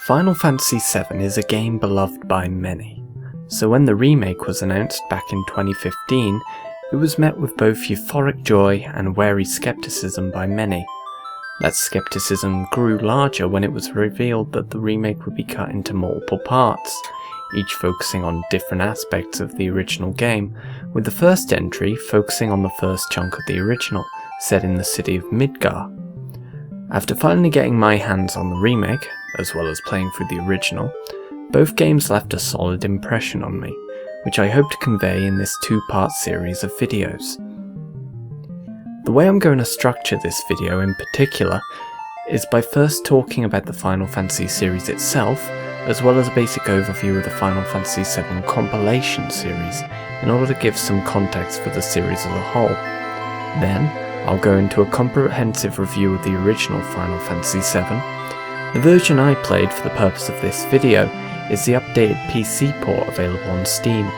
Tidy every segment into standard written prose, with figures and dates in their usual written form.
Final Fantasy VII is a game beloved by many, so when the remake was announced back in 2015, it was met with both euphoric joy and wary skepticism by many. That skepticism grew larger when it was revealed that the remake would be cut into multiple parts, each focusing on different aspects of the original game, with the first entry focusing on the first chunk of the original, set in the city of Midgar. After finally getting my hands on the remake, as well as playing through the original, both games left a solid impression on me, which I hope to convey in this two-part series of videos. The way I'm going to structure this video in particular is by first talking about the Final Fantasy series itself, as well as a basic overview of the Final Fantasy VII compilation series, in order to give some context for the series as a whole. Then, I'll go into a comprehensive review of the original Final Fantasy VII. The version I played for the purpose of this video is the updated PC port available on Steam,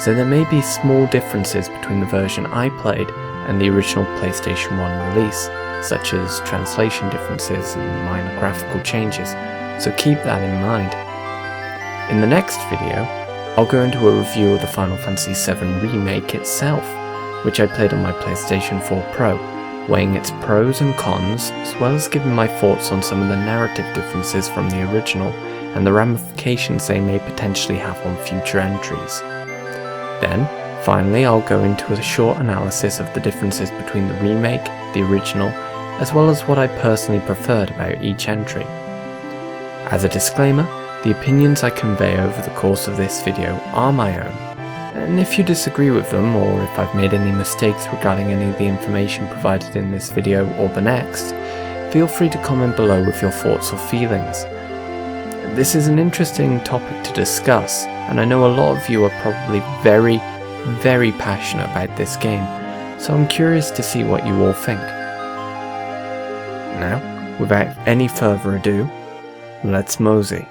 so there may be small differences between the version I played and the original PlayStation 1 release, such as translation differences and minor graphical changes, so keep that in mind. In the next video, I'll go into a review of the Final Fantasy VII Remake itself, which I played on my PlayStation 4 Pro, weighing its pros and cons, as well as giving my thoughts on some of the narrative differences from the original and the ramifications they may potentially have on future entries. Then, finally, I'll go into a short analysis of the differences between the remake, the original, as well as what I personally preferred about each entry. As a disclaimer, the opinions I convey over the course of this video are my own, and if you disagree with them, or if I've made any mistakes regarding any of the information provided in this video or the next, feel free to comment below with your thoughts or feelings. This is an interesting topic to discuss, and I know a lot of you are probably very passionate about this game, so I'm curious to see what you all think. Now, without any further ado, let's mosey.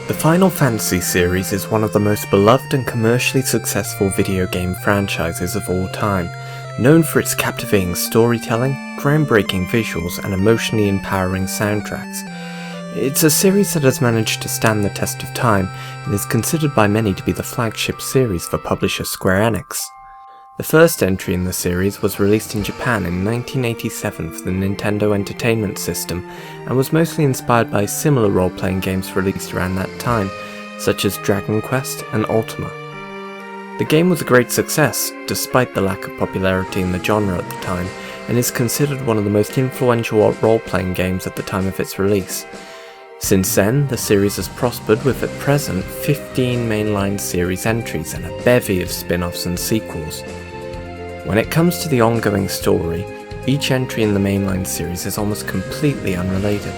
The Final Fantasy series is one of the most beloved and commercially successful video game franchises of all time, known for its captivating storytelling, groundbreaking visuals, and emotionally empowering soundtracks. It's a series that has managed to stand the test of time and is considered by many to be the flagship series for publisher Square Enix. The first entry in the series was released in Japan in 1987 for the Nintendo Entertainment System and was mostly inspired by similar role-playing games released around that time, such as Dragon Quest and Ultima. The game was a great success, despite the lack of popularity in the genre at the time, and is considered one of the most influential role-playing games at the time of its release. Since then, the series has prospered with at present 15 mainline series entries and a bevy of spin-offs and sequels. When it comes to the ongoing story, each entry in the mainline series is almost completely unrelated,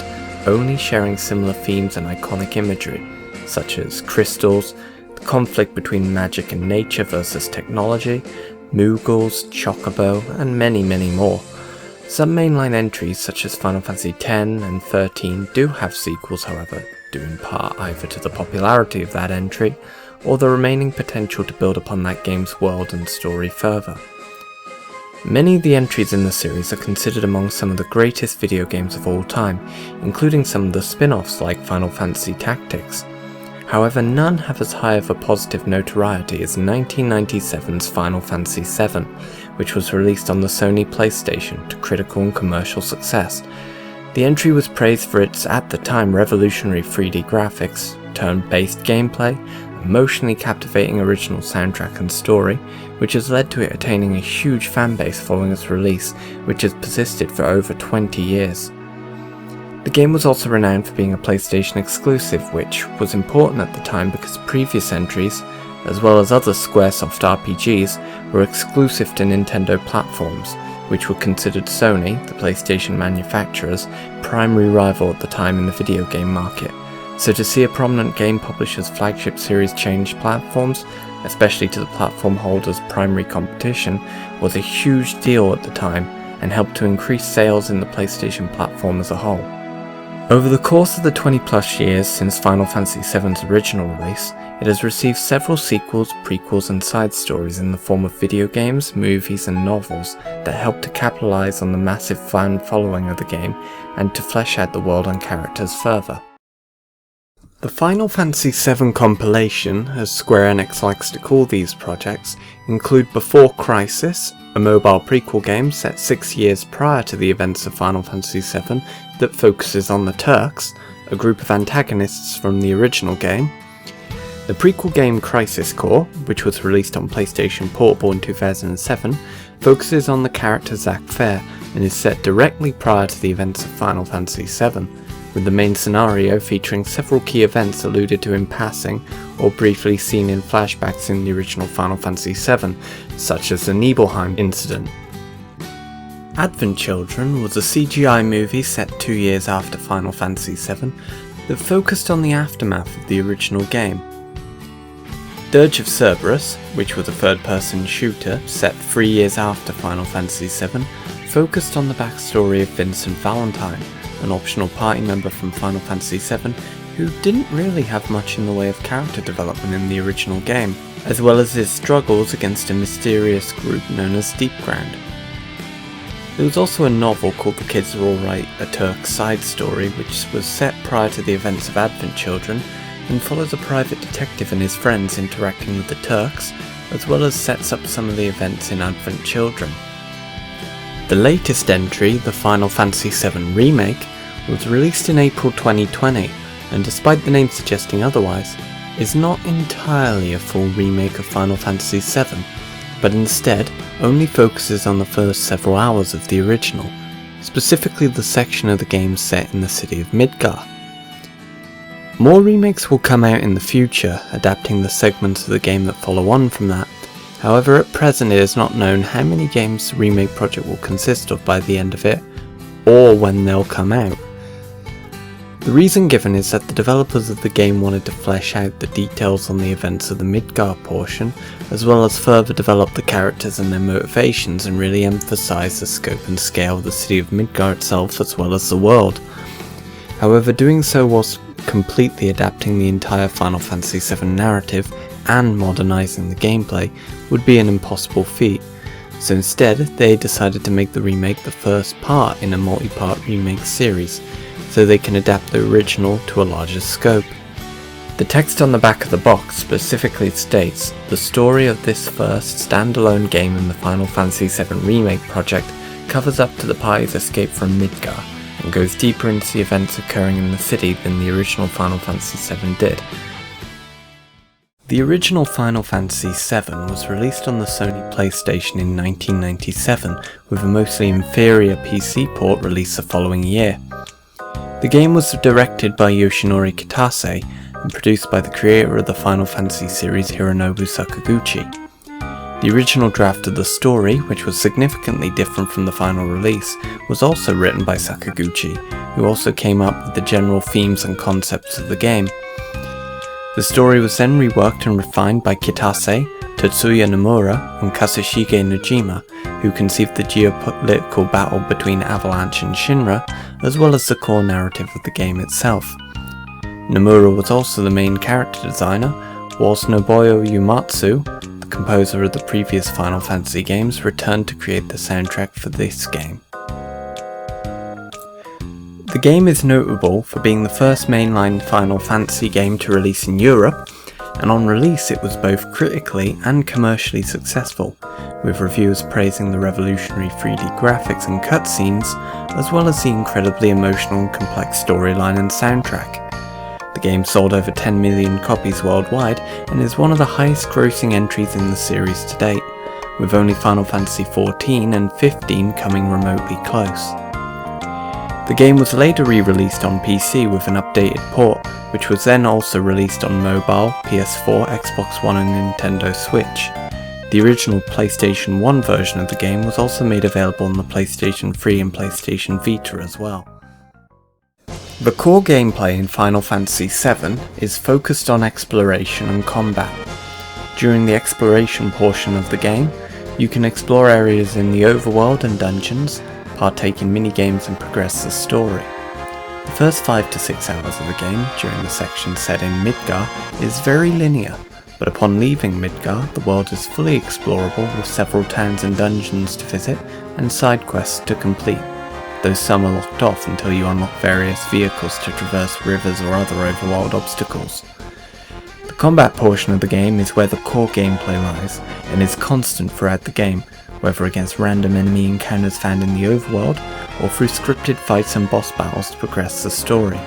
only sharing similar themes and iconic imagery, such as crystals, the conflict between magic and nature versus technology, Moogles, Chocobo, and many more. Some mainline entries such as Final Fantasy X and XIII do have sequels, however, due in part either to the popularity of that entry, or the remaining potential to build upon that game's world and story further. Many of the entries in the series are considered among some of the greatest video games of all time, including some of the spin-offs like Final Fantasy Tactics. However, none have as high of a positive notoriety as 1997's Final Fantasy VII, which was released on the Sony PlayStation to critical and commercial success. The entry was praised for its, at the time, revolutionary 3D graphics, turn-based gameplay, emotionally captivating original soundtrack and story, which has led to it attaining a huge fanbase following its release, which has persisted for over 20 years. The game was also renowned for being a PlayStation exclusive, which was important at the time because previous entries, as well as other Squaresoft RPGs, were exclusive to Nintendo platforms, which were considered Sony, the PlayStation manufacturer's, primary rival at the time in the video game market. So to see a prominent game publisher's flagship series change platforms, especially to the platform holder's primary competition, was a huge deal at the time and helped to increase sales in the PlayStation platform as a whole. Over the course of the 20 plus years since Final Fantasy VII's original release, it has received several sequels, prequels and side stories in the form of video games, movies and novels that help to capitalize on the massive fan following of the game and to flesh out the world and characters further. The Final Fantasy VII compilation, as Square Enix likes to call these projects, include Before Crisis, a mobile prequel game set 6 years prior to the events of Final Fantasy VII that focuses on the Turks, a group of antagonists from the original game. The prequel game Crisis Core, which was released on PlayStation Portable in 2007, focuses on the character Zack Fair and is set directly prior to the events of Final Fantasy VII, with the main scenario featuring several key events alluded to in passing or briefly seen in flashbacks in the original Final Fantasy VII, such as the Nibelheim incident. Advent Children was a CGI movie set 2 years after Final Fantasy VII that focused on the aftermath of the original game. Dirge of Cerberus, which was a third-person shooter set 3 years after Final Fantasy VII, focused on the backstory of Vincent Valentine, an optional party member from Final Fantasy VII who didn't really have much in the way of character development in the original game, as well as his struggles against a mysterious group known as Deep Ground. There was also a novel called The Kids Are Alright, a Turk side story which was set prior to the events of Advent Children and follows a private detective and his friends interacting with the Turks, as well as sets up some of the events in Advent Children. The latest entry, the Final Fantasy VII Remake, was released in April 2020, and despite the name suggesting otherwise, is not entirely a full remake of Final Fantasy VII, but instead only focuses on the first several hours of the original, specifically the section of the game set in the city of Midgar. More remakes will come out in the future, adapting the segments of the game that follow on from that. However, at present it is not known how many games the remake project will consist of by the end of it, or when they'll come out. The reason given is that the developers of the game wanted to flesh out the details on the events of the Midgar portion, as well as further develop the characters and their motivations and really emphasise the scope and scale of the city of Midgar itself as well as the world. However, doing so whilst completely adapting the entire Final Fantasy VII narrative and modernising the gameplay would be an impossible feat, so instead they decided to make the remake the first part in a multi-part remake series, so they can adapt the original to a larger scope. The text on the back of the box specifically states, the story of this first standalone game in the Final Fantasy VII Remake project covers up to the party's escape from Midgar, and goes deeper into the events occurring in the city than the original Final Fantasy VII did. The original Final Fantasy VII was released on the Sony PlayStation in 1997, with a mostly inferior PC port released the following year. The game was directed by Yoshinori Kitase and produced by the creator of the Final Fantasy series Hironobu Sakaguchi. The original draft of the story, which was significantly different from the final release, was also written by Sakaguchi, who also came up with the general themes and concepts of the game. The story was then reworked and refined by Kitase, Tetsuya Nomura, and Kazushige Nojima, who conceived the geopolitical battle between Avalanche and Shinra, as well as the core narrative of the game itself. Nomura was also the main character designer, whilst Nobuo Uematsu, the the composer of the previous Final Fantasy games, returned to create the soundtrack for this game. The game is notable for being the first mainline Final Fantasy game to release in Europe, and on release it was both critically and commercially successful, with reviewers praising the revolutionary 3D graphics and cutscenes, as well as the incredibly emotional and complex storyline and soundtrack. The game sold over 10 million copies worldwide and is one of the highest grossing entries in the series to date, with only Final Fantasy XIV and XV coming remotely close. The game was later re-released on PC with an updated port, which was then also released on mobile, PS4, Xbox One and Nintendo Switch. The original PlayStation 1 version of the game was also made available on the PlayStation 3 and PlayStation Vita as well. The core gameplay in Final Fantasy VII is focused on exploration and combat. During the exploration portion of the game, you can explore areas in the overworld and dungeons, partake in minigames and progress the story. The first 5 to 6 hours of the game, during the section set in Midgar, is very linear, but upon leaving Midgar, the world is fully explorable with several towns and dungeons to visit and side quests to complete, though some are locked off until you unlock various vehicles to traverse rivers or other overworld obstacles. The combat portion of the game is where the core gameplay lies, and is constant throughout the game, whether against random enemy encounters found in the overworld, or through scripted fights and boss battles to progress the story.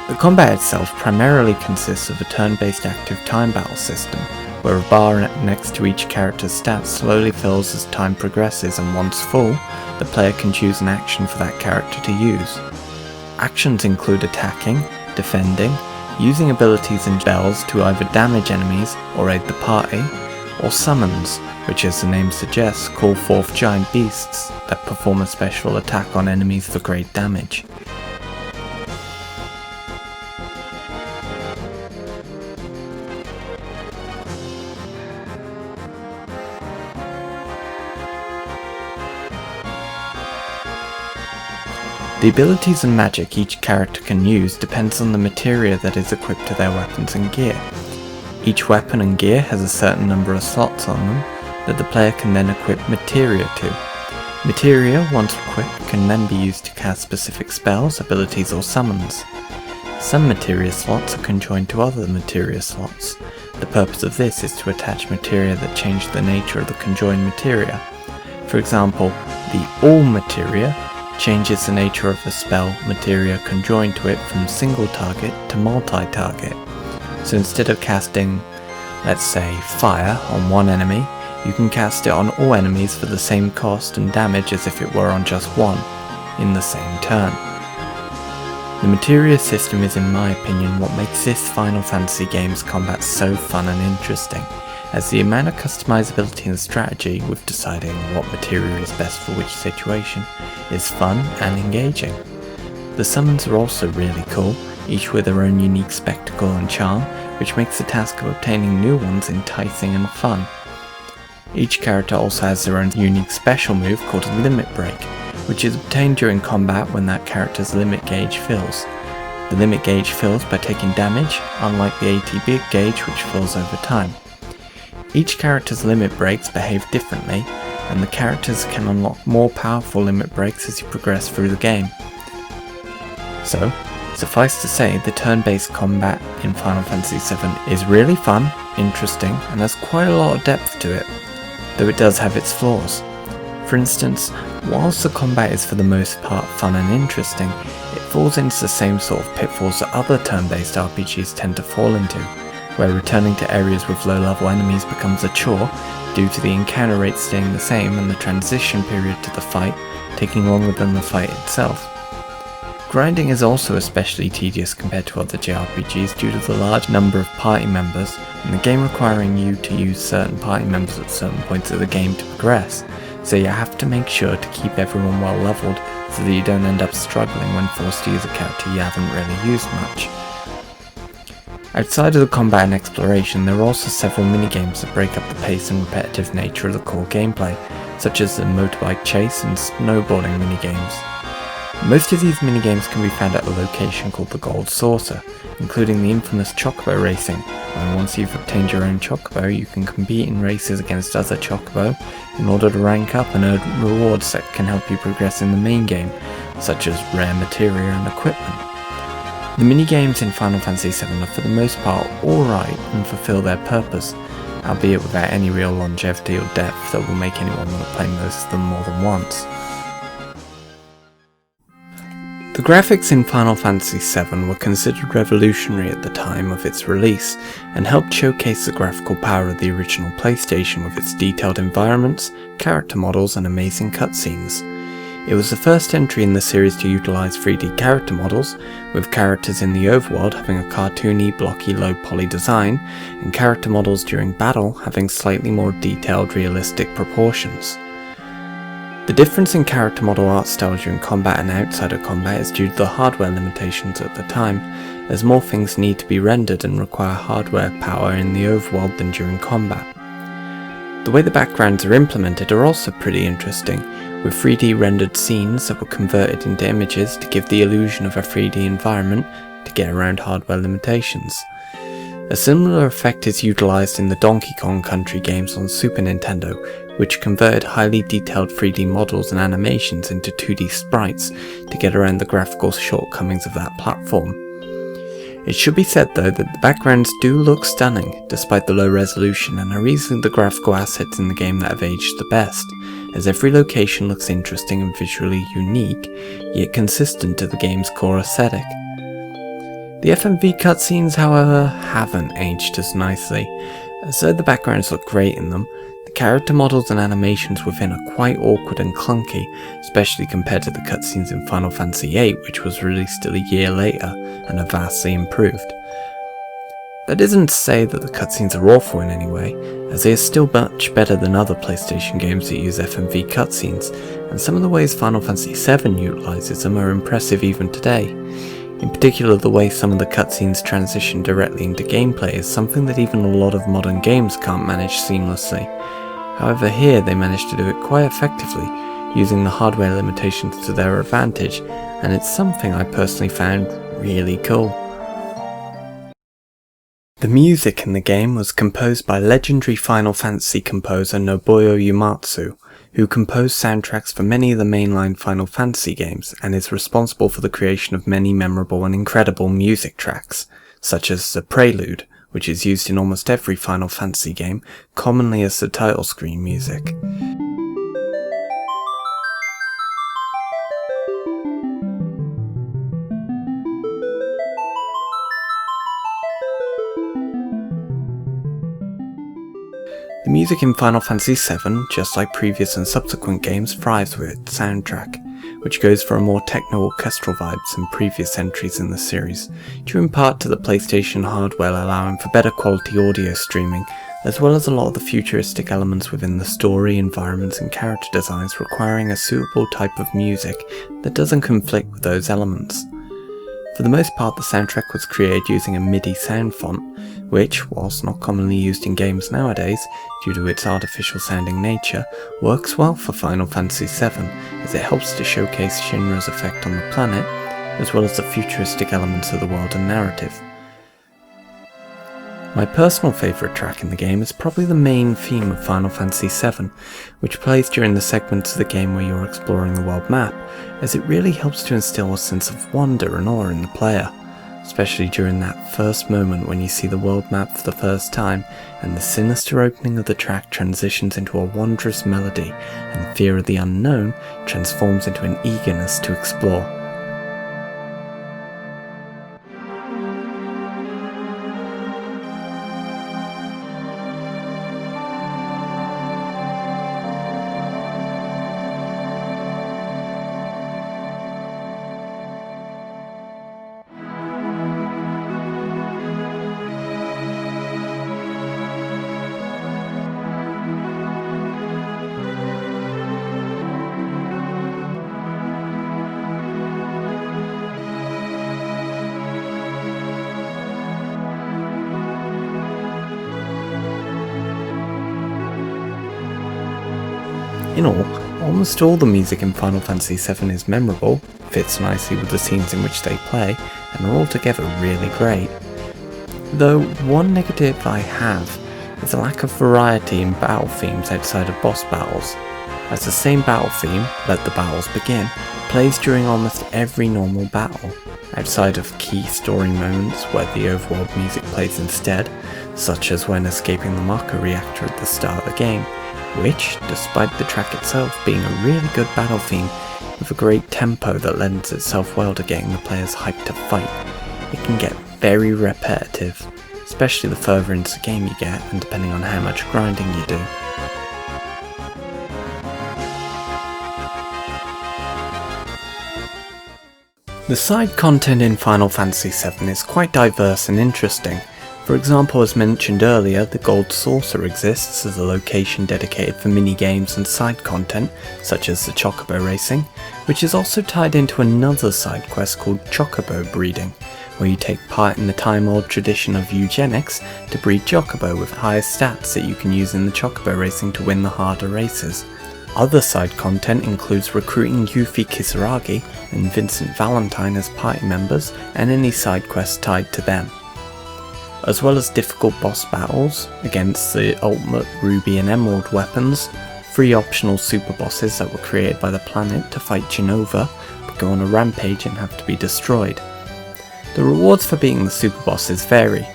The combat itself primarily consists of a turn-based active time battle system, where a bar next to each character's stats slowly fills as time progresses, and once full, the player can choose an action for that character to use. Actions include attacking, defending, using abilities and spells to either damage enemies or aid the party, or summons, which as the name suggests call forth giant beasts that perform a special attack on enemies for great damage. The abilities and magic each character can use depends on the materia that is equipped to their weapons and gear. Each weapon and gear has a certain number of slots on them that the player can then equip materia to. Materia, once equipped, can then be used to cast specific spells, abilities or summons. Some materia slots are conjoined to other materia slots. The purpose of this is to attach materia that change the nature of the conjoined materia. For example, the all materia changes the nature of a spell materia conjoined to it from single target to multi-target. So instead of casting, let's say, fire on one enemy, you can cast it on all enemies for the same cost and damage as if it were on just one, in the same turn. The materia system is, in my opinion, what makes this Final Fantasy game's combat so fun and interesting, as the amount of customizability and strategy with deciding what materia is best for which situation is fun and engaging. The summons are also really cool, each with their own unique spectacle and charm, which makes the task of obtaining new ones enticing and fun. Each character also has their own unique special move called Limit Break, which is obtained during combat when that character's limit gauge fills. The limit gauge fills by taking damage, unlike the ATB gauge which fills over time. Each character's limit breaks behave differently, and the characters can unlock more powerful limit breaks as you progress through the game. So, suffice to say, the turn-based combat in Final Fantasy VII is really fun, interesting, and has quite a lot of depth to it, though it does have its flaws. For instance, whilst the combat is for the most part fun and interesting, it falls into the same sort of pitfalls that other turn-based RPGs tend to fall into, where returning to areas with low-level enemies becomes a chore due to the encounter rate staying the same and the transition period to the fight taking longer than the fight itself. Grinding is also especially tedious compared to other JRPGs due to the large number of party members, and the game requiring you to use certain party members at certain points of the game to progress, so you have to make sure to keep everyone well leveled so that you don't end up struggling when forced to use a character you haven't really used much. Outside of the combat and exploration, there are also several minigames that break up the pace and repetitive nature of the core gameplay, such as the motorbike chase and snowboarding minigames. Most of these minigames can be found at a location called the Gold Saucer, including the infamous Chocobo racing, where once you've obtained your own Chocobo, you can compete in races against other Chocobo in order to rank up and earn rewards that can help you progress in the main game, such as rare materia and equipment. The minigames in Final Fantasy VII are for the most part alright and fulfill their purpose, albeit without any real longevity or depth that will make anyone want to play most of them more than once. The graphics in Final Fantasy VII were considered revolutionary at the time of its release, and helped showcase the graphical power of the original PlayStation with its detailed environments, character models and amazing cutscenes. It was the first entry in the series to utilise 3D character models, with characters in the overworld having a cartoony, blocky, low-poly design, and character models during battle having slightly more detailed, realistic proportions. The difference in character model art style during combat and outside of combat is due to the hardware limitations at the time, as more things need to be rendered and require hardware power in the overworld than during combat. The way the backgrounds are implemented are also pretty interesting, with 3D rendered scenes that were converted into images to give the illusion of a 3D environment to get around hardware limitations. A similar effect is utilised in the Donkey Kong Country games on Super Nintendo, which converted highly detailed 3D models and animations into 2D sprites to get around the graphical shortcomings of that platform. It should be said though that the backgrounds do look stunning, despite the low resolution, and are easily the graphical assets in the game that have aged the best, as every location looks interesting and visually unique, yet consistent to the game's core aesthetic. The FMV cutscenes, however, haven't aged as nicely, as though the backgrounds look great in them. The character models and animations within are quite awkward and clunky, especially compared to the cutscenes in Final Fantasy VIII, which was released a year later and are vastly improved. That isn't to say that the cutscenes are awful in any way, as they are still much better than other PlayStation games that use FMV cutscenes, and some of the ways Final Fantasy VII utilises them are impressive even today. In particular, the way some of the cutscenes transition directly into gameplay is something that even a lot of modern games can't manage seamlessly. However, here they managed to do it quite effectively, using the hardware limitations to their advantage, and it's something I personally found really cool. The music in the game was composed by legendary Final Fantasy composer Nobuo Uematsu, who composed soundtracks for many of the mainline Final Fantasy games and is responsible for the creation of many memorable and incredible music tracks, such as the Prelude, which is used in almost every Final Fantasy game, commonly as the title screen music. The music in Final Fantasy VII, just like previous and subsequent games, thrives with its soundtrack, which goes for a more techno-orchestral vibes than previous entries in the series, due in part to the PlayStation hardware allowing for better quality audio streaming, as well as a lot of the futuristic elements within the story, environments and character designs requiring a suitable type of music that doesn't conflict with those elements. For the most part, the soundtrack was created using a MIDI sound font, which, whilst not commonly used in games nowadays, due to its artificial sounding nature, works well for Final Fantasy VII, as it helps to showcase Shinra's effect on the planet, as well as the futuristic elements of the world and narrative. My personal favourite track in the game is probably the main theme of Final Fantasy VII, which plays during the segments of the game where you're exploring the world map, as it really helps to instill a sense of wonder and awe in the player, especially during that first moment when you see the world map for the first time and the sinister opening of the track transitions into a wondrous melody and fear of the unknown transforms into an eagerness to explore. In all Almost all the music in Final Fantasy VII is memorable, fits nicely with the scenes in which they play, and are altogether really great. Though one negative I have is a lack of variety in battle themes outside of boss battles, as the same battle theme, Let the Battles Begin, plays during almost every normal battle, outside of key story moments where the overworld music plays instead, such as when escaping the Mako reactor at the start of the game, which, despite the track itself being a really good battle theme with a great tempo that lends itself well to getting the players hyped to fight, it can get very repetitive, especially the further into the game you get and depending on how much grinding you do. The side content in Final Fantasy VII is quite diverse and interesting. For example, as mentioned earlier, the Gold Saucer exists as a location dedicated for mini-games and side content, such as the Chocobo Racing, which is also tied into another side quest called Chocobo Breeding, where you take part in the time-old tradition of eugenics to breed Chocobo with higher stats that you can use in the Chocobo Racing to win the harder races. Other side content includes recruiting Yuffie Kisaragi and Vincent Valentine as party members and any side quests tied to them, as well as difficult boss battles against the ultimate Ruby and Emerald weapons, 3 optional super bosses that were created by the planet to fight Genova but go on a rampage and have to be destroyed. The rewards for beating the super bosses vary,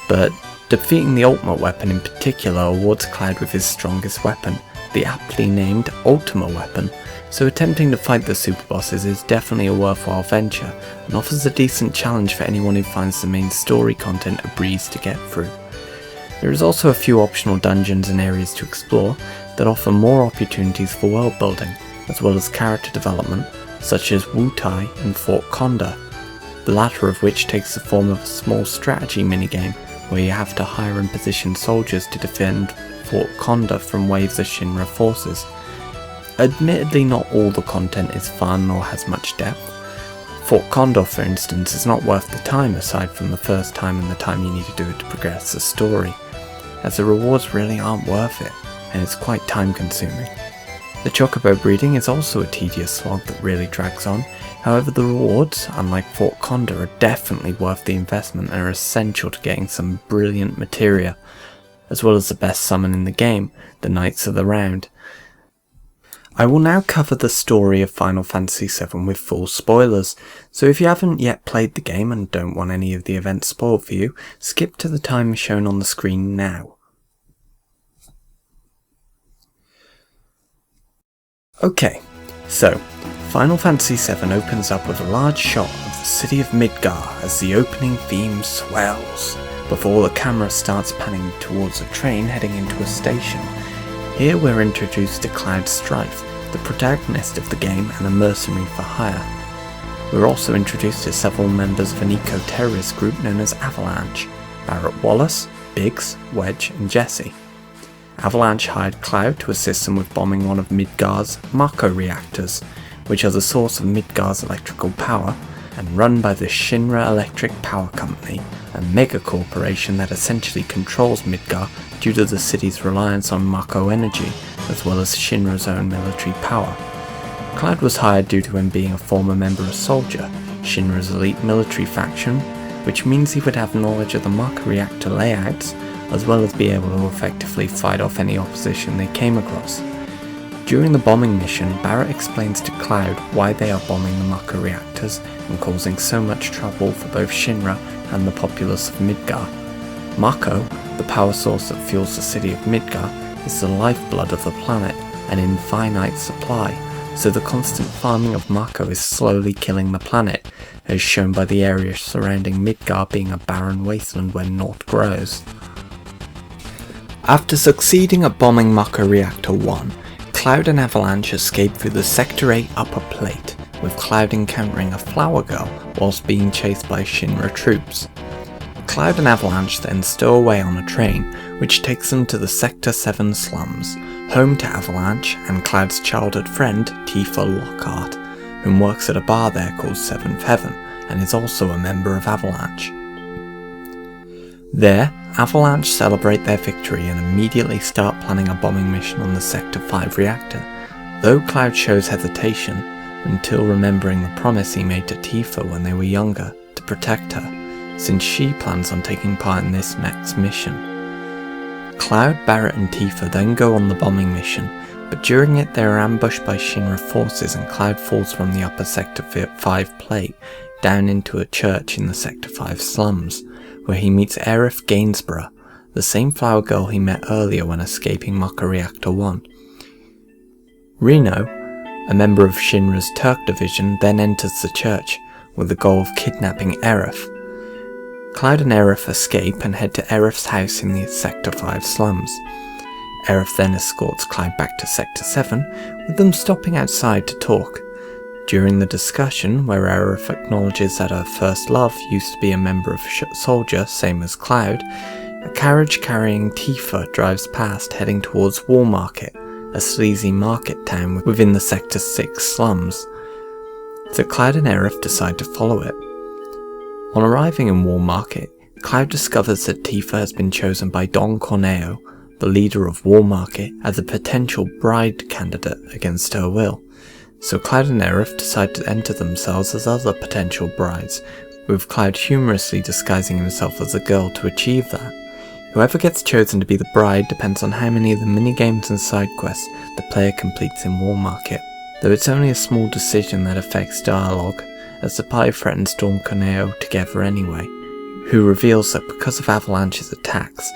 but defeating the ultimate weapon in particular awards Cloud with his strongest weapon, the aptly named Ultima weapon, so attempting to fight the super bosses is definitely a worthwhile venture and offers a decent challenge for anyone who finds the main story content a breeze to get through. There is also a few optional dungeons and areas to explore that offer more opportunities for world building, as well as character development, such as Wutai and Fort Conda, the latter of which takes the form of a small strategy minigame where you have to hire and position soldiers to defend Fort Conda from waves of Shinra forces. Admittedly, not all the content is fun or has much depth. Fort Conda, for instance, is not worth the time aside from the first time and the time you need to do it to progress the story, as the rewards really aren't worth it, and it's quite time consuming. The Chocobo breeding is also a tedious slog that really drags on, however the rewards, unlike Fort Conda, are definitely worth the investment and are essential to getting some brilliant materia, as well as the best summon in the game, the Knights of the Round. I will now cover the story of Final Fantasy VII with full spoilers, so if you haven't yet played the game and don't want any of the events spoiled for you, skip to the time shown on the screen now. Okay, so Final Fantasy VII opens up with a large shot of the city of Midgar as the opening theme swells, before the camera starts panning towards a train heading into a station. Here we're introduced to Cloud Strife, the protagonist of the game and a mercenary for hire. We're also introduced to several members of an eco-terrorist group known as Avalanche: Barrett Wallace, Biggs, Wedge and Jesse. Avalanche hired Cloud to assist them with bombing one of Midgar's Mako reactors, which are the source of Midgar's electrical power, and run by the Shinra Electric Power Company, a mega corporation that essentially controls Midgar due to the city's reliance on Mako energy, as well as Shinra's own military power. Cloud was hired due to him being a former member of Soldier, Shinra's elite military faction, which means he would have knowledge of the Mako reactor layouts, as well as be able to effectively fight off any opposition they came across. During the bombing mission, Barrett explains to Cloud why they are bombing the Mako reactors and causing so much trouble for both Shinra and the populace of Midgar. Mako, the power source that fuels the city of Midgar, is the lifeblood of the planet and in finite supply, so the constant farming of Mako is slowly killing the planet, as shown by the area surrounding Midgar being a barren wasteland where naught grows. After succeeding at bombing Mako Reactor 1, Cloud and Avalanche escape through the Sector 8 upper plate, with Cloud encountering a flower girl whilst being chased by Shinra troops. Cloud and Avalanche then stow away on a train, which takes them to the Sector 7 slums, home to Avalanche and Cloud's childhood friend Tifa Lockhart, whom works at a bar there called Seventh Heaven, and is also a member of Avalanche. There, Avalanche celebrate their victory and immediately start planning a bombing mission on the Sector 5 reactor, Though Cloud shows hesitation, until remembering the promise he made to Tifa when they were younger to protect her, since she plans on taking part in this next mission. Cloud, Barret and Tifa then go on the bombing mission, but during it they are ambushed by Shinra forces and Cloud falls from the upper Sector 5 plate down into a church in the Sector 5 slums, where he meets Aerith Gainsborough, the same flower girl he met earlier when escaping Maka Reactor 1. Reno, a member of Shinra's Turk division, then enters the church with the goal of kidnapping Aerith. Cloud and Aerith escape and head to Aerith's house in the Sector 5 slums. Aerith then escorts Cloud back to Sector 7, with them stopping outside to talk. During the discussion, where Aerith acknowledges that her first love used to be a member of Soldier, same as Cloud, a carriage carrying Tifa drives past heading towards Wall Market, a sleazy market town within the Sector 6 slums. So Cloud and Aerith decide to follow it. On arriving in Wall Market, Cloud discovers that Tifa has been chosen by Don Corneo, the leader of Wall Market, as a potential bride candidate against her will. So Cloud and Aerith decide to enter themselves as other potential brides, with Cloud humorously disguising himself as a girl to achieve that. Whoever gets chosen to be the bride depends on how many of the minigames and side quests the player completes in Wall Market, though it's only a small decision that affects dialogue, as the party threatens Don Corneo together anyway, who reveals that because of Avalanche's attacks,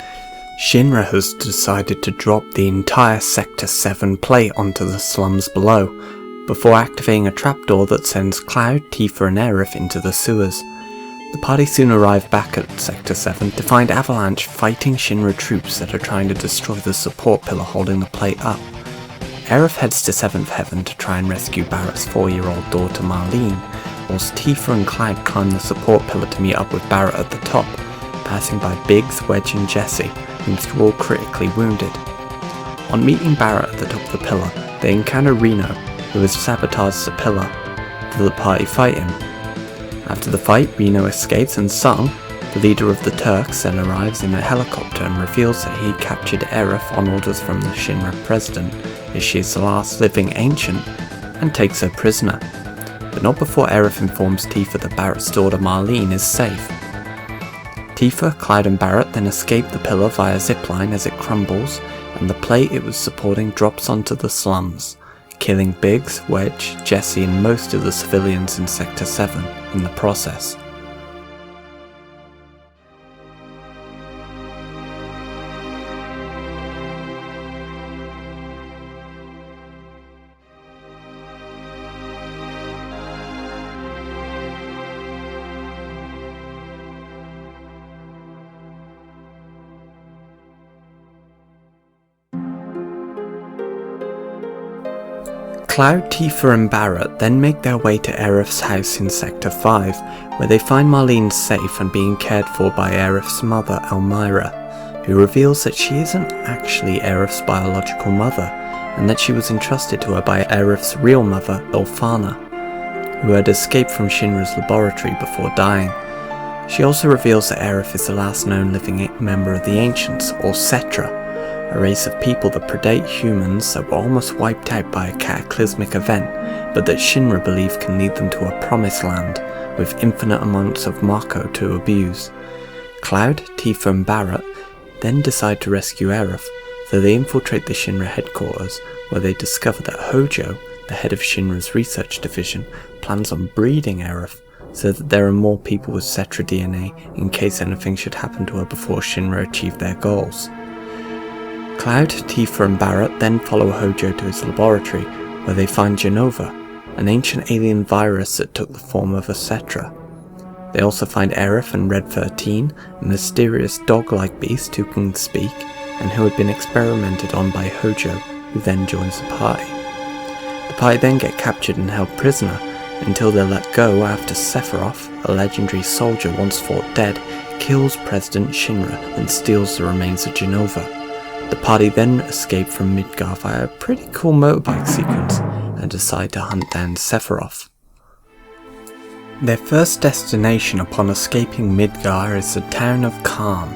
Shinra has decided to drop the entire Sector 7 plate onto the slums below, before activating a trapdoor that sends Cloud, Tifa and Aerith into the sewers. The party soon arrive back at Sector 7 to find Avalanche fighting Shinra troops that are trying to destroy the support pillar holding the plate up. Aerith heads to 7th Heaven to try and rescue Barret's 4-year-old daughter Marlene, whilst Tifa and Cloud climb the support pillar to meet up with Barret at the top, passing by Biggs, Wedge and Jessie, whom's all critically wounded. On meeting Barret at the top of the pillar, they encounter Reno, who has sabotaged the pillar, so the party fight him. After the fight, Reno escapes and Sung, the leader of the Turks, then arrives in a helicopter and reveals that he captured Aerith on orders from the Shinra president, as she is the last living ancient, and takes her prisoner. But not before Aerith informs Tifa that Barret's daughter Marlene is safe. Tifa, Cloud and Barret then escape the pillar via zipline as it crumbles, and the plate it was supporting drops onto the slums, killing Biggs, Wedge, Jessie and most of the civilians in Sector 7 in the process. Cloud, Tifa and Barret then make their way to Aerith's house in Sector 5, where they find Marlene safe and being cared for by Aerith's mother, Elmira, who reveals that she isn't actually Aerith's biological mother, and that she was entrusted to her by Aerith's real mother, Ilfana, who had escaped from Shinra's laboratory before dying. She also reveals that Aerith is the last known living member of the Ancients, or Cetra, a race of people that predate humans that were almost wiped out by a cataclysmic event, but that Shinra believe can lead them to a promised land with infinite amounts of Mako to abuse. Cloud, Tifa and Barret then decide to rescue Aerith, so they infiltrate the Shinra headquarters, where they discover that Hojo, the head of Shinra's research division, plans on breeding Aerith, so that there are more people with Cetra DNA in case anything should happen to her before Shinra achieve their goals. Cloud, Tifa and Barret then follow Hojo to his laboratory, where they find Genova, an ancient alien virus that took the form of a Cetra. They also find Aerith and Red 13, a mysterious dog-like beast who can speak, and who had been experimented on by Hojo, who then joins the party. The party then get captured and held prisoner, until they're let go after Sephiroth, a legendary soldier once thought dead, kills President Shinra and steals the remains of Genova. The party then escape from Midgar via a pretty cool motorbike sequence and decide to hunt down Sephiroth. Their first destination upon escaping Midgar is the town of Calm,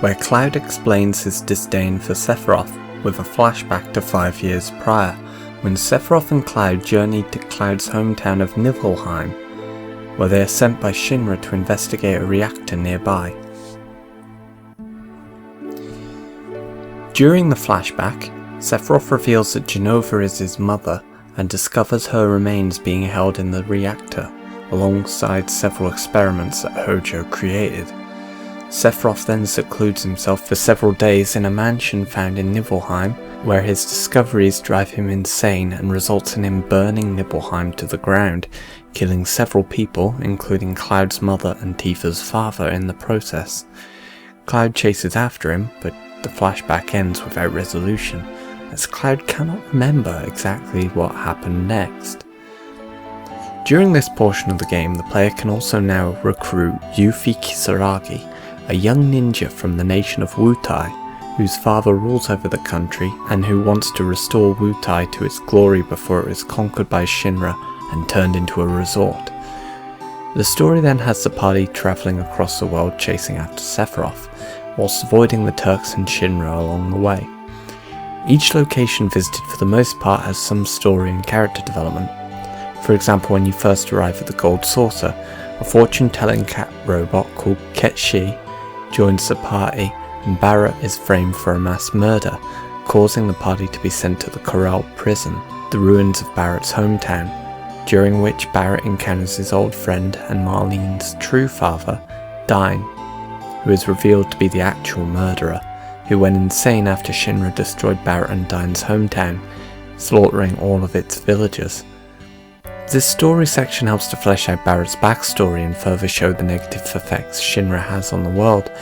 where Cloud explains his disdain for Sephiroth with a flashback to 5 years prior, when Sephiroth and Cloud journeyed to Cloud's hometown of Nibelheim, where they are sent by Shinra to investigate a reactor nearby. During the flashback, Sephiroth reveals that Jenova is his mother and discovers her remains being held in the reactor, alongside several experiments that Hojo created. Sephiroth then secludes himself for several days in a mansion found in Nibelheim, where his discoveries drive him insane and results in him burning Nibelheim to the ground, killing several people, including Cloud's mother and Tifa's father in the process. Cloud chases after him, but the flashback ends without resolution, as Cloud cannot remember exactly what happened next. During this portion of the game, the player can also now recruit Yuffie Kisaragi, a young ninja from the nation of Wutai, whose father rules over the country and who wants to restore Wutai to its glory before it was conquered by Shinra and turned into a resort. The story then has the party travelling across the world chasing after Sephiroth, whilst avoiding the Turks and Shinra along the way. Each location visited for the most part has some story and character development. For example, when you first arrive at the Gold Saucer, a fortune-telling cat robot called Ketshi joins the party, and Barrett is framed for a mass murder, causing the party to be sent to the Corral prison, the ruins of Barrett's hometown, during which Barrett encounters his old friend and Marlene's true father, Dine, who is revealed to be the actual murderer, who went insane after Shinra destroyed Barrett and Dine's hometown, slaughtering all of its villagers. This story section helps to flesh out Barrett's backstory and further show the negative effects Shinra has on the world.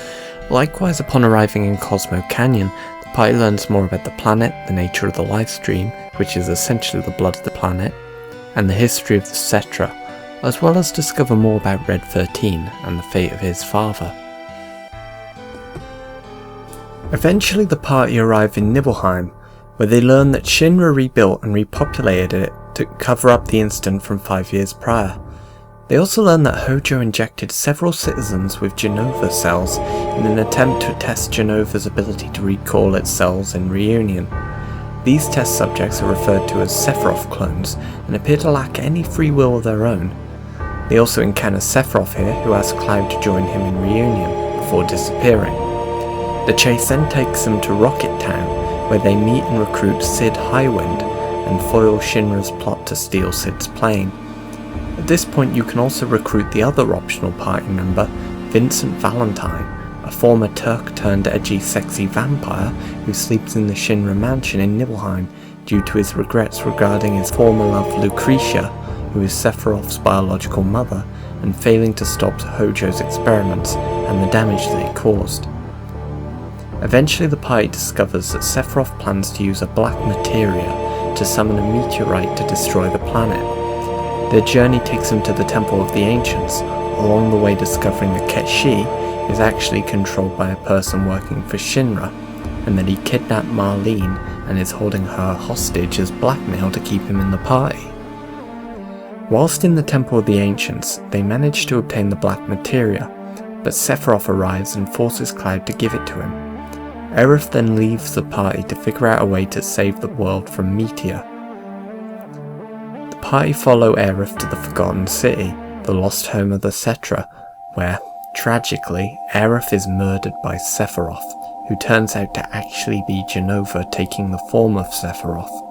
Likewise, upon arriving in Cosmo Canyon, the party learns more about the planet, the nature of the life stream, which is essentially the blood of the planet, and the history of the Cetra, as well as discover more about Red 13 and the fate of his father. Eventually the party arrive in Nibelheim, where they learn that Shinra rebuilt and repopulated it to cover up the incident from 5 years prior. They also learn that Hojo injected several citizens with Jenova cells in an attempt to test Jenova's ability to recall its cells in reunion. These test subjects are referred to as Sephiroth clones and appear to lack any free will of their own. They also encounter Sephiroth here, who asks Cloud to join him in reunion, before disappearing. The chase then takes them to Rocket Town, where they meet and recruit Sid Highwind, and foil Shinra's plot to steal Sid's plane. At this point you can also recruit the other optional party member, Vincent Valentine, a former Turk-turned-edgy sexy vampire who sleeps in the Shinra mansion in Nibelheim due to his regrets regarding his former love Lucretia, who is Sephiroth's biological mother, and failing to stop Hojo's experiments and the damage that he caused. Eventually the party discovers that Sephiroth plans to use a black materia to summon a meteorite to destroy the planet. Their journey takes them to the Temple of the Ancients, along the way discovering that Ketshi is actually controlled by a person working for Shinra, and that he kidnapped Marlene and is holding her hostage as blackmail to keep him in the party. Whilst in the Temple of the Ancients, they manage to obtain the black materia, but Sephiroth arrives and forces Cloud to give it to him. Aerith then leaves the party to figure out a way to save the world from Meteor. The party follow Aerith to the Forgotten City, the lost home of the Cetra, where, tragically, Aerith is murdered by Sephiroth, who turns out to actually be Jenova taking the form of Sephiroth.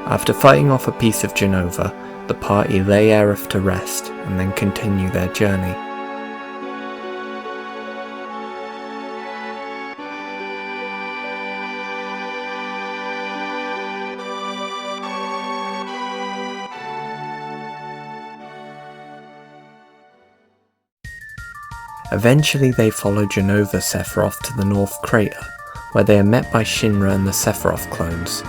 After fighting off a piece of Genova, the party lay Aerith to rest and then continue their journey. Eventually they follow Genova Sephiroth to the North Crater, where they are met by Shinra and the Sephiroth clones.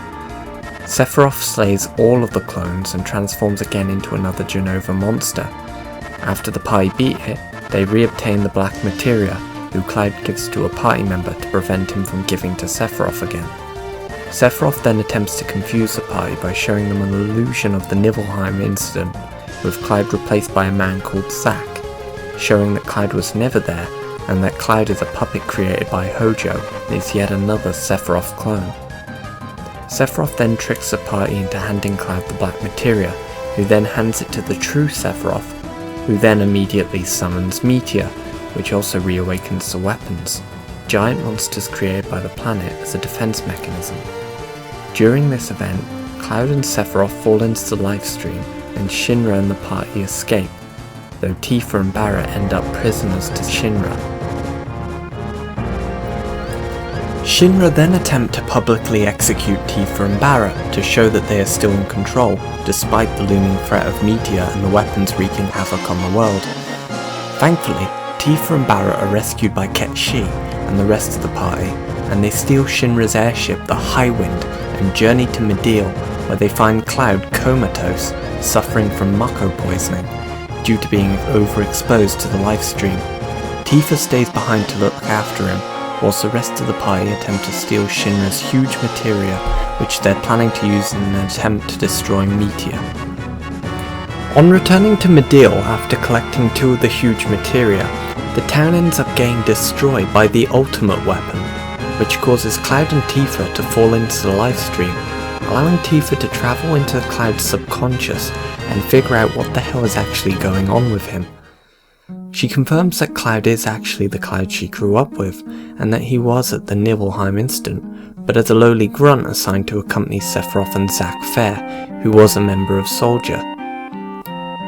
Sephiroth slays all of the clones and transforms again into another Genova monster. After the party beat it, they re-obtain the black materia, who Cloud gives to a party member to prevent him from giving to Sephiroth again. Sephiroth then attempts to confuse the party by showing them an illusion of the Nibelheim incident, with Cloud replaced by a man called Zack, showing that Cloud was never there and that Cloud is a puppet created by Hojo and is yet another Sephiroth clone. Sephiroth then tricks the party into handing Cloud the black materia, who then hands it to the true Sephiroth, who then immediately summons Meteor, which also reawakens the weapons, giant monsters created by the planet as a defense mechanism. During this event, Cloud and Sephiroth fall into the lifestream and Shinra and the party escape, though Tifa and Barret end up prisoners to Shinra. Shinra then attempt to publicly execute Tifa and Barret to show that they are still in control, despite the looming threat of Meteor and the weapons wreaking havoc on the world. Thankfully, Tifa and Barret are rescued by Ket Shi and the rest of the party, and they steal Shinra's airship, the Highwind, and journey to Mideel, where they find Cloud comatose, suffering from Mako poisoning, due to being overexposed to the lifestream. Tifa stays behind to look after him, whilst the rest of the party attempt to steal Shinra's huge materia, which they're planning to use in an attempt to destroy Meteor. On returning to Mideel after collecting 2 of the huge materia, the town ends up getting destroyed by the ultimate weapon, which causes Cloud and Tifa to fall into the lifestream, allowing Tifa to travel into Cloud's subconscious and figure out what the hell is actually going on with him. She confirms that Cloud is actually the Cloud she grew up with, and that he was at the Nibelheim incident, but as a lowly grunt assigned to accompany Sephiroth and Zack Fair, who was a member of Soldier.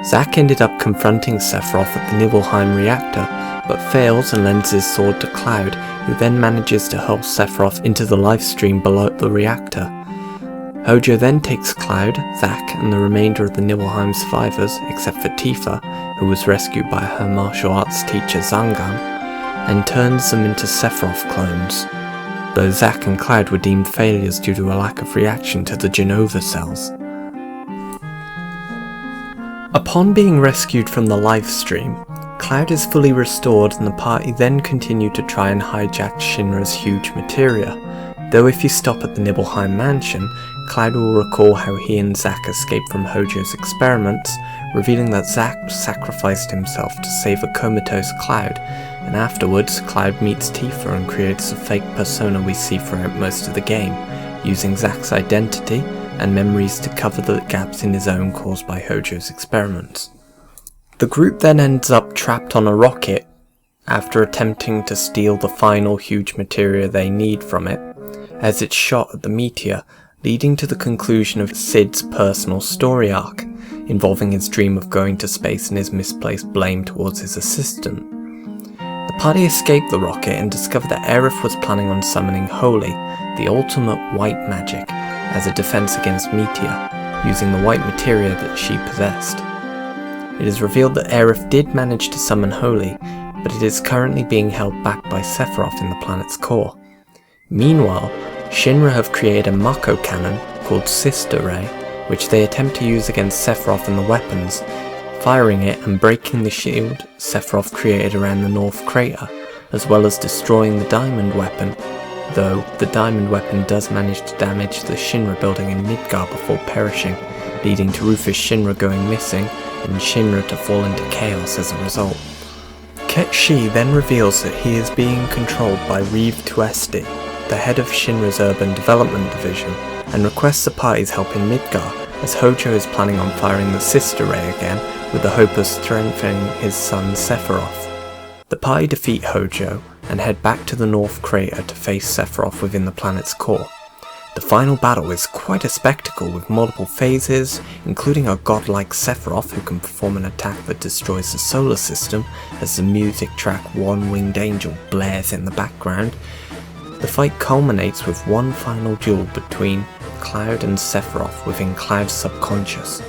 Zack ended up confronting Sephiroth at the Nibelheim reactor, but fails and lends his sword to Cloud, who then manages to hurl Sephiroth into the lifestream below the reactor. Hojo then takes Cloud, Zack, and the remainder of the Nibelheim survivors, except for Tifa, who was rescued by her martial arts teacher Zangan, and turns them into Sephiroth clones, though Zack and Cloud were deemed failures due to a lack of reaction to the Genova cells. Upon being rescued from the lifestream, Cloud is fully restored and the party then continue to try and hijack Shinra's huge materia, though if you stop at the Nibelheim mansion, Cloud will recall how he and Zack escaped from Hojo's experiments, revealing that Zack sacrificed himself to save a comatose Cloud, and afterwards Cloud meets Tifa and creates the fake persona we see throughout most of the game, using Zack's identity and memories to cover the gaps in his own caused by Hojo's experiments. The group then ends up trapped on a rocket after attempting to steal the final huge materia they need from it, as it's shot at the Meteor, leading to the conclusion of Cid's personal story arc, involving his dream of going to space and his misplaced blame towards his assistant. The party escape the rocket and discover that Aerith was planning on summoning Holy, the ultimate white magic, as a defense against Meteor, using the white materia that she possessed. It is revealed that Aerith did manage to summon Holy, but it is currently being held back by Sephiroth in the planet's core. Meanwhile, Shinra have created a Mako cannon called Sister Ray, which they attempt to use against Sephiroth and the weapons, firing it and breaking the shield Sephiroth created around the North Crater, as well as destroying the diamond weapon, though the diamond weapon does manage to damage the Shinra building in Midgar before perishing, leading to Rufus Shinra going missing and Shinra to fall into chaos as a result. Ket Shi then reveals that he is being controlled by Reeve Tuesti, the head of Shinra's Urban Development Division, and requests the party's help in Midgar, as Hojo is planning on firing the Sister Ray again with the hope of strengthening his son Sephiroth. The party defeat Hojo and head back to the North Crater to face Sephiroth within the planet's core. The final battle is quite a spectacle with multiple phases, including a godlike Sephiroth who can perform an attack that destroys the solar system as the music track One Winged Angel blares in the background. The fight culminates with one final duel between Cloud and Sephiroth within Cloud's subconscious.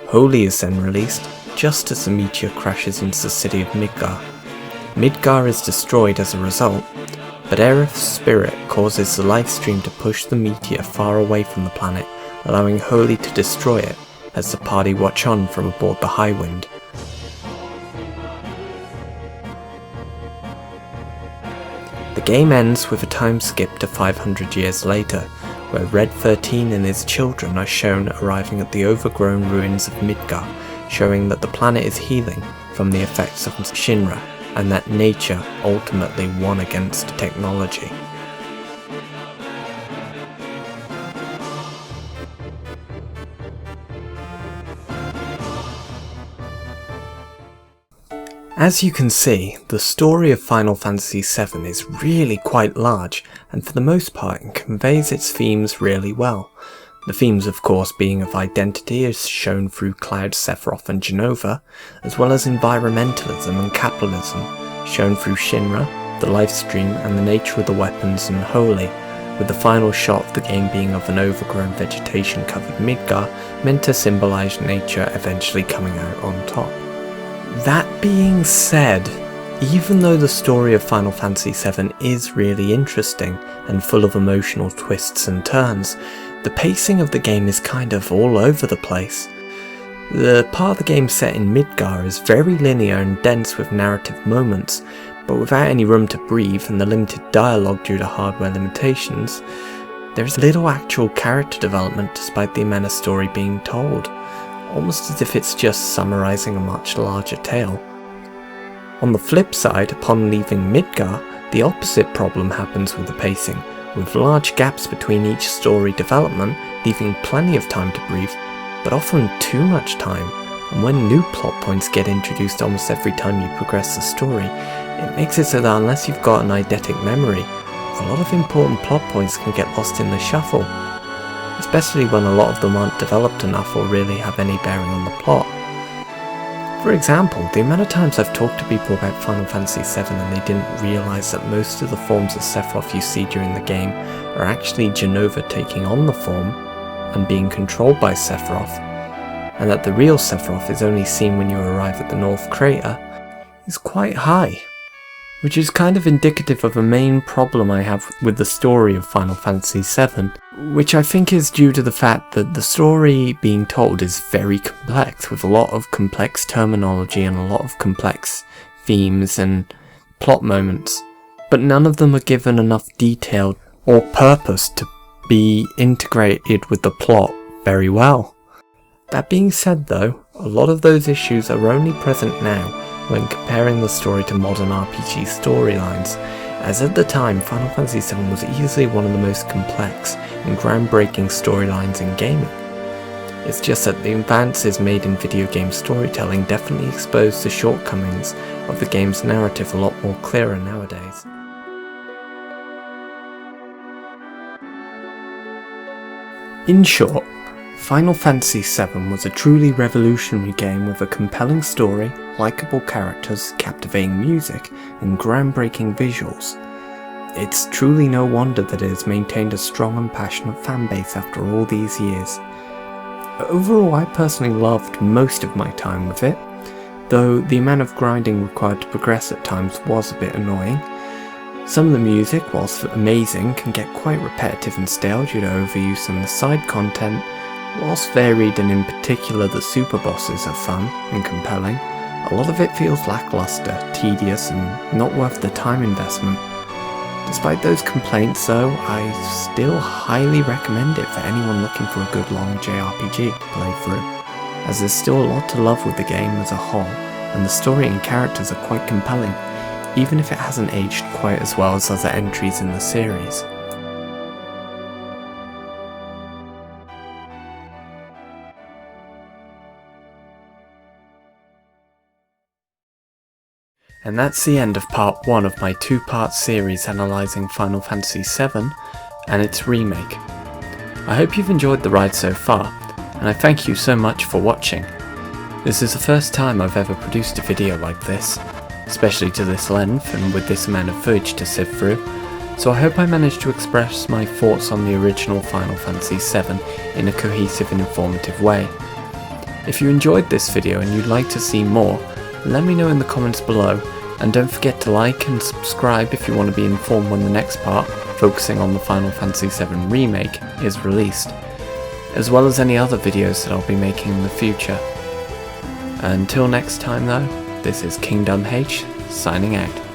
Holy is then released, just as the meteor crashes into the city of Midgar. Midgar is destroyed as a result, but Aerith's spirit causes the lifestream to push the meteor far away from the planet, allowing Holy to destroy it, as the party watch on from aboard the Highwind. The game ends with a time skip to 500 years later, where Red 13 and his children are shown arriving at the overgrown ruins of Midgar, showing that the planet is healing from the effects of Shinra, and that nature ultimately won against technology. As you can see, the story of Final Fantasy VII is really quite large, and for the most part it conveys its themes really well. The themes of course being of identity as shown through Cloud, Sephiroth and Jenova, as well as environmentalism and capitalism, shown through Shinra, the lifestream and the nature of the weapons and Holy, with the final shot of the game being of an overgrown vegetation covered Midgar, meant to symbolise nature eventually coming out on top. That being said, even though the story of Final Fantasy VII is really interesting and full of emotional twists and turns, the pacing of the game is kind of all over the place. The part of the game set in Midgar is very linear and dense with narrative moments, but without any room to breathe and the limited dialogue due to hardware limitations, there is little actual character development despite the amount of story being told, almost as if it's just summarising a much larger tale. On the flip side, upon leaving Midgar, the opposite problem happens with the pacing, with large gaps between each story development, leaving plenty of time to breathe, but often too much time, and when new plot points get introduced almost every time you progress the story, it makes it so that unless you've got an eidetic memory, a lot of important plot points can get lost in the shuffle, especially when a lot of them aren't developed enough or really have any bearing on the plot. For example, the amount of times I've talked to people about Final Fantasy VII and they didn't realise that most of the forms of Sephiroth you see during the game are actually Jenova taking on the form and being controlled by Sephiroth, and that the real Sephiroth is only seen when you arrive at the North Crater, is quite high. Which is kind of indicative of a main problem I have with the story of Final Fantasy VII, which I think is due to the fact that the story being told is very complex, with a lot of complex terminology and a lot of complex themes and plot moments, but none of them are given enough detail or purpose to be integrated with the plot very well. That being said though, a lot of those issues are only present now when comparing the story to modern RPG storylines, as at the time Final Fantasy VII was easily one of the most complex and groundbreaking storylines in gaming. It's just that the advances made in video game storytelling definitely expose the shortcomings of the game's narrative a lot more clearer nowadays. In short, Final Fantasy VII was a truly revolutionary game with a compelling story, likeable characters, captivating music, and groundbreaking visuals. it's truly no wonder that it has maintained a strong and passionate fanbase after all these years. Overall, I personally loved most of my time with it, though the amount of grinding required to progress at times was a bit annoying. Some of the music, whilst amazing, can get quite repetitive and stale due to overuse in the side content. Whilst varied and in particular the super bosses are fun and compelling, a lot of it feels lackluster, tedious and not worth the time investment. Despite those complaints though, I still highly recommend it for anyone looking for a good long JRPG to play through, as there's still a lot to love with the game as a whole, and the story and characters are quite compelling, even if it hasn't aged quite as well as other entries in the series. And that's the end of part 1 of my 2-part series analysing Final Fantasy VII and its remake. I hope you've enjoyed the ride so far, and I thank you so much for watching. This is the first time I've ever produced a video like this, especially to this length and with this amount of footage to sift through, so I hope I managed to express my thoughts on the original Final Fantasy VII in a cohesive and informative way. If you enjoyed this video and you'd like to see more, let me know in the comments below, and don't forget to like and subscribe if you want to be informed when the next part, focusing on the Final Fantasy VII Remake, is released, as well as any other videos that I'll be making in the future. Until next time though, this is Kingdom H, signing out.